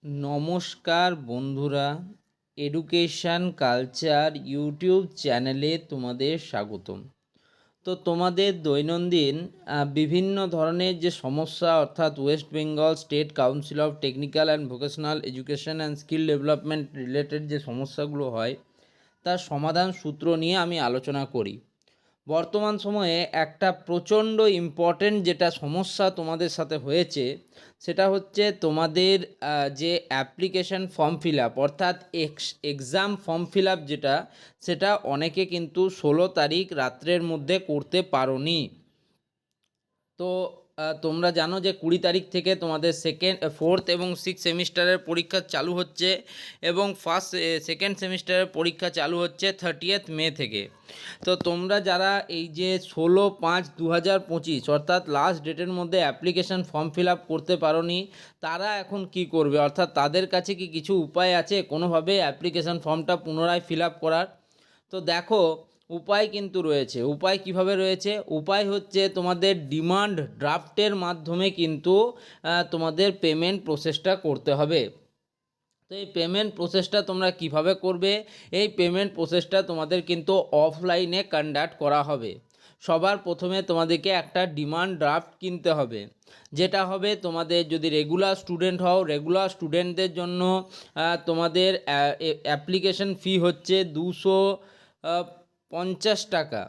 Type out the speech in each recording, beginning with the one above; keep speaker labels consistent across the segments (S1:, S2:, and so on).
S1: নমস্কার বন্ধুরা, education culture YouTube চ্যানেলে তোমাদের স্বাগতম। তো তোমাদের দৈনন্দিন বিভিন্ন ধরনের যে সমস্যা, অর্থাৎ West Bengal state council of technical and vocational education and skill development related যে সমস্যাগুলো হয় তার সমাধান সূত্র নিয়ে আমি আলোচনা করি। বর্তমান সময়ে একটা প্রচণ্ড ইম্পর্ট্যান্ট যেটা সমস্যা তোমাদের সাথে হয়েছে সেটা হচ্ছে তোমাদের যে অ্যাপ্লিকেশন ফর্ম ফিল আপ, অর্থাৎ এক্সাম ফর্ম ফিল আপ যেটা, সেটা অনেকে কিন্তু 16 তারিখ রাত্রের মধ্যে করতে পারোনি। তো তোমরা জানো যে 20 তারিখ থেকে তোমাদের ফোর্থ এবং সিক্স সেমিস্টারের পরীক্ষা চালু হচ্ছে এবং সেকেন্ড সেমিস্টারের পরীক্ষা চালু হচ্ছে 30th মে থেকে। তো তোমরা যারা এই যে 16/5/2025 অর্থাৎ লাস্ট ডেটের মধ্যে অ্যাপ্লিকেশান ফর্ম ফিল আপ করতে পারোনি, তারা এখন কি করবে? অর্থাৎ তাদের কাছে কি কিছু উপায় আছে কোনোভাবে অ্যাপ্লিকেশান ফর্মটা পুনরায় ফিল আপ করার? তো দেখো, উপায় কিন্তু রয়েছে। উপায় কিভাবে রয়েছে? উপায় হচ্ছে তোমাদের ডিমান্ড ড্রাফটের মাধ্যমে কিন্তু তোমাদের পেমেন্ট প্রসেসটা করতে হবে। তো এই পেমেন্ট প্রসেসটা তোমরা কিভাবে করবে? এই পেমেন্ট প্রসেসটা তোমাদের কিন্তু অফলাইনে কন্ডাক্ট করা হবে। সবার প্রথমে তোমাদেরকে একটা ডিমান্ড ড্রাফট কিনতে হবে, যেটা হবে তোমাদের, যদি রেগুলার স্টুডেন্ট হও, রেগুলার স্টুডেন্টদের জন্য তোমাদের অ্যাপ্লিকেশন ফি হচ্ছে 250 টাকা,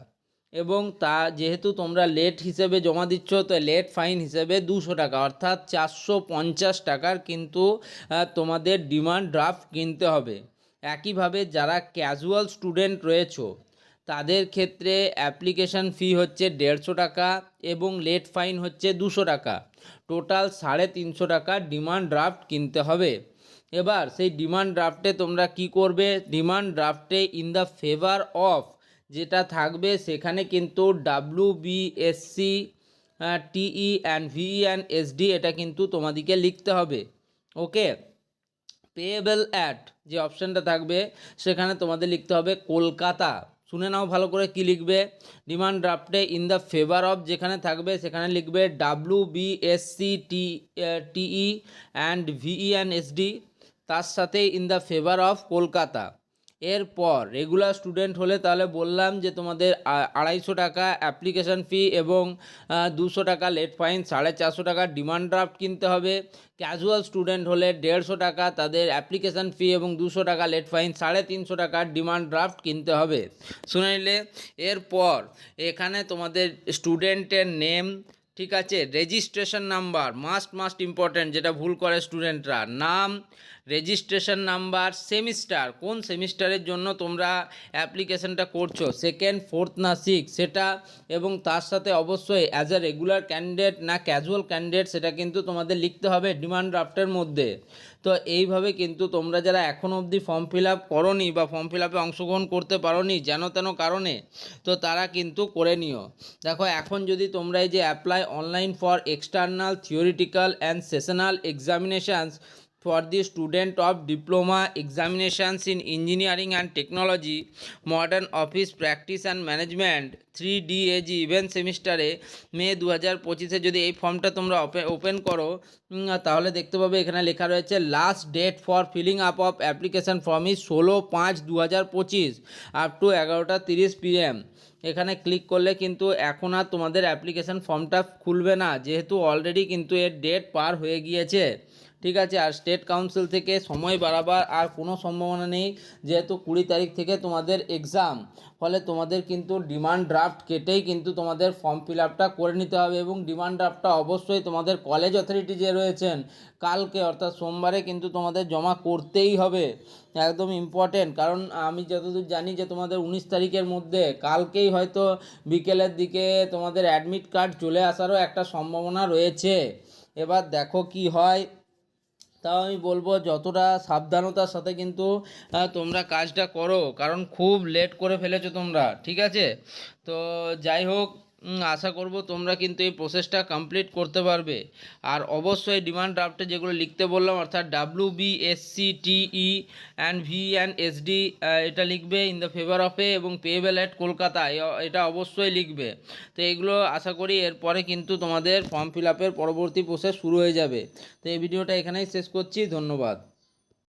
S1: এবং তা যেহেতু তোমরা লেট হিসেবে জমা দিচ্ছ, তো লেট ফাইন হিসেবে 200 টাকা, অর্থাৎ 450 টাকার কিন্তু তোমাদের ডিমান্ড ড্রাফট কিনতে হবে। একইভাবে যারা ক্যাজুয়াল স্টুডেন্ট রয়েছো তাদের ক্ষেত্রে অ্যাপ্লিকেশান ফি হচ্ছে 150 টাকা এবং লেট ফাইন হচ্ছে 200 টাকা। টোটাল 350 টাকা ডিমান্ড ড্রাফট কিনতে হবে। এবার সেই ডিমান্ড ড্রাফটে তোমরা কি করবে? ডিমান্ড ড্রাফটে ইন দ্য ফেভার অফ যেটা থাকবে সেখানে কিন্তু WBSC TE and VE and SD এটা কিন্তু তোমাদেরকে লিখতে হবে। ওকে, পেয়েবল অ্যাট যে অপশানটা থাকবে সেখানে তোমাদের লিখতে হবে কলকাতা। শুনে নাও ভালো করে কি লিখবে। ডিমান্ড ড্রাফটে ইন দ্য ফেভার অফ যেখানে থাকবে সেখানে লিখবে WBSC TE and VE and SD, তার সাথে in the favour of Kolkata. এরপর রেগুলার স্টুডেন্ট হলে তাহলে বললাম যে তোমাদের 250 টাকা অ্যাপ্লিকেশান ফি এবং 200 টাকা লেট ফাইন, 450 টাকা ডিমান্ড ড্রাফট কিনতে হবে। ক্যাজুয়াল স্টুডেন্ট হলে 150 টাকা তাদের অ্যাপ্লিকেশান ফি এবং 200 টাকা লেট ফাইন, 350 টাকার ডিমান্ড ড্রাফট কিনতে হবে। শুনে নিলে। এরপর এখানে তোমাদের স্টুডেন্টের নেম, ঠিক আছে, রেজিস্ট্রেশন নাম্বার, মাস্ট ইম্পর্ট্যান্ট, যেটা ভুল করে স্টুডেন্টরা, নাম, রেজিস্ট্রেশন নাম্বার, সেমিস্টার, কোন সেমিস্টারের জন্য তোমরা অ্যাপ্লিকেশনটা করছো, সেকেন্ড, ফোর্থ না সিক্স সেটা, এবং তার সাথে অবশ্যই অ্যাজ এ রেগুলার ক্যান্ডিডেট না ক্যাজুয়াল ক্যান্ডিডেট সেটা কিন্তু তোমাদের লিখতে হবে ডিমান্ড ড্রাফটের মধ্যে। তো এইভাবে কিন্তু তোমরা যারা এখনও অবধি ফর্ম ফিল আপ করোনি বা ফর্ম ফিল আপে অংশগ্রহণ করতে পারোনি যেন তেন কারণে, তো তারা কিন্তু করে নিও। দেখো, এখন যদি তোমরা এই যে apply online for external theoretical and sessional examinations for the student of diploma examinations in engineering and technology, modern office practice and management 3DAG event সেমিস্টারে মে 2025-এ যদি এই ফর্মটা তোমরা ওপেন করো, তাহলে দেখতে পাবে এখানে লেখা রয়েছে last date for filling up of application form is 16/5/2025 up to 11:30 PM। এখানে ক্লিক করলে কিন্তু এখন আর তোমাদের অ্যাপ্লিকেশান ফর্মটা খুলবে না, যেহেতু অলরেডি কিন্তু এর ডেট পার হয়ে গিয়েছে। ঠিক আছে, আর স্টেট কাউন্সিল থেকে সময় বাড়াবার আর কোনো সম্ভাবনা নেই, যেহেতু 20 তারিখ থেকে তোমাদের এক্সাম, ফলে তোমাদের কিন্তু ডিমান্ড ড্রাফট কেটেই কিন্তু তোমাদের ফর্ম ফিল আপটা করে নিতে হবে, এবং ডিমান্ড ড্রাফটটা অবশ্যই তোমাদের কলেজ অথরিটি যে রয়েছেন কালকে অর্থাৎ সোমবারে কিন্তু তোমাদের জমা করতেই হবে। একদম ইম্পর্টেন্ট, কারণ আমি যতদূর জানি যে তোমাদের 19 তারিখের মধ্যে কালকেই হয়তো বিকেলের দিকে তোমাদের অ্যাডমিট কার্ড চলে আসারও একটা সম্ভাবনা রয়েছে। এবার দেখো কি হয়। তাও আমি বলবো যতটা সাবধানতার সাথে কিন্তু তোমরা কাজটা করো, কারণ খুব লেট করে ফেলেছো তোমরা। ঠিক আছে, তো যাই হোক, আশা করব তোমরা কিন্তু এই প্রসেসটা কমপ্লিট করতে পারবে। আর অবশ্যই ডিমান্ড ড্রাফটে যেগুলো লিখতে বললাম অর্থাৎ WBSCTE অ্যান্ড VNSD এটা লিখবে ইন দ্য ফেভার অফ এবং পেয়েবল অ্যাট কলকাতা, এটা অবশ্যই লিখবে। তো এগুলো আশা করি এরপরে কিন্তু তোমাদের ফর্ম ফিল আপের পরবর্তী প্রসেস শুরু হয়ে যাবে। তো এই ভিডিওটা এখানেই শেষ করছি, ধন্যবাদ।